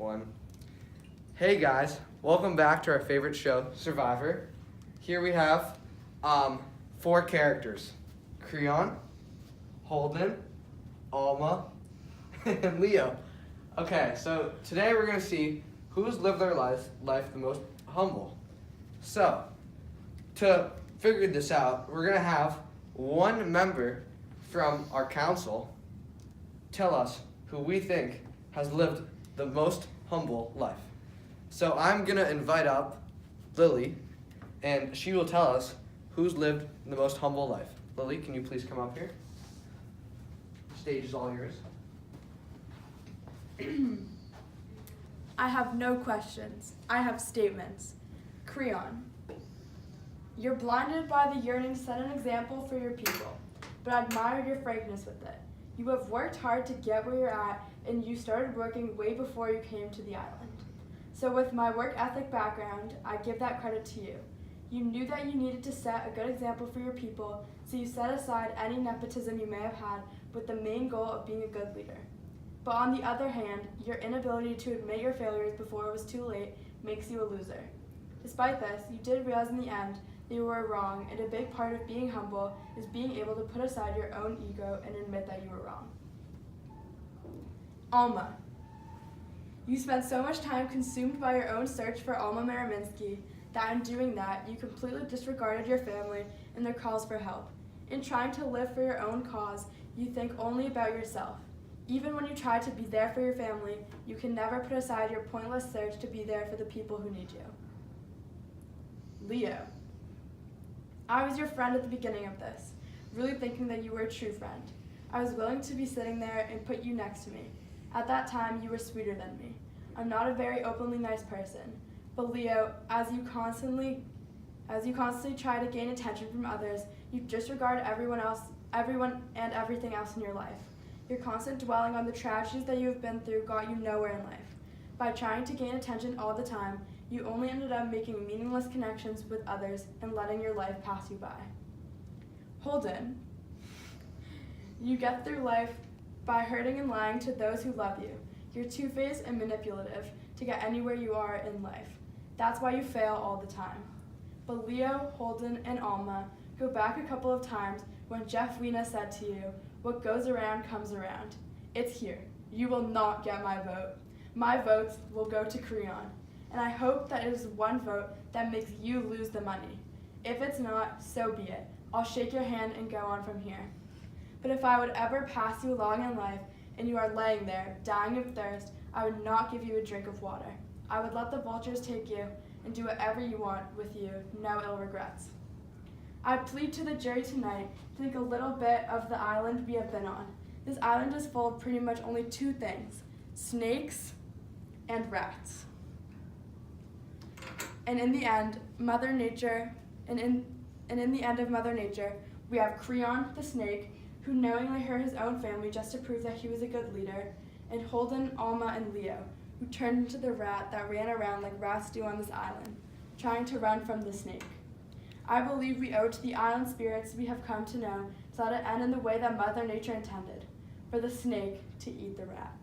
one. Hey guys, welcome back to our favorite show, Survivor. Here we have 4 characters: Creon, Holden, Alma, and Leo. Okay, so today we're gonna see who's lived their life the most humble. So, to figure this out, we're gonna have one member from our council tell us who we think has lived the most humble life. So I'm gonna invite up Lily, and she will tell us who's lived the most humble life. Lily, can you please come up here? The stage is all yours. I have no questions. I have statements. Creon, you're blinded by the yearning to set an example for your people, but I admire your frankness with it. You have worked hard to get where you're at, and you started working way before you came to the island. So with my work ethic background, I give that credit to you. You knew that you needed to set a good example for your people, so you set aside any nepotism you may have had with the main goal of being a good leader. But on the other hand, your inability to admit your failures before it was too late makes you a loser. Despite this, you did realize in the end that you were wrong, and a big part of being humble is being able to put aside your own ego and admit that you were wrong. Alma. You spent so much time consumed by your own search for Alma Maraminsky that in doing that, you completely disregarded your family and their calls for help. In trying to live for your own cause, you think only about yourself. Even when you try to be there for your family, you can never put aside your pointless search to be there for the people who need you. Leo. I was your friend at the beginning of this, really thinking that you were a true friend. I was willing to be sitting there and put you next to me. At that time, you were sweeter than me. I'm not a very openly nice person, but Leo, as you constantly try to gain attention from others, you disregard everyone and everything else in your life. Your constant dwelling on the tragedies that you have been through got you nowhere in life. By trying to gain attention all the time, you only ended up making meaningless connections with others and letting your life pass you by. Holden, you get through life by hurting and lying to those who love you. You're two-faced and manipulative to get anywhere you are in life. That's why you fail all the time. But Leo, Holden, and Alma go back a couple of times when Jeff Weena said to you, "What goes around comes around." It's here. You will not get my vote. My votes will go to Creon, and I hope that it is one vote that makes you lose the money. If it's not, so be it. I'll shake your hand and go on from here. But if I would ever pass you along in life and you are laying there, dying of thirst, I would not give you a drink of water. I would let the vultures take you and do whatever you want with you, no ill regrets. I plead to the jury tonight to think a little bit of the island we have been on. This island is full of pretty much only 2 things: snakes and rats. And in the end, Mother Nature, in the end of Mother Nature, we have Creon the snake, who knowingly hurt his own family just to prove that he was a good leader, and Holden, Alma, and Leo, who turned into the rat that ran around like rats do on this island, trying to run from the snake. I believe we owe to the island spirits we have come to know to let it end in the way that Mother Nature intended, for the snake to eat the rat.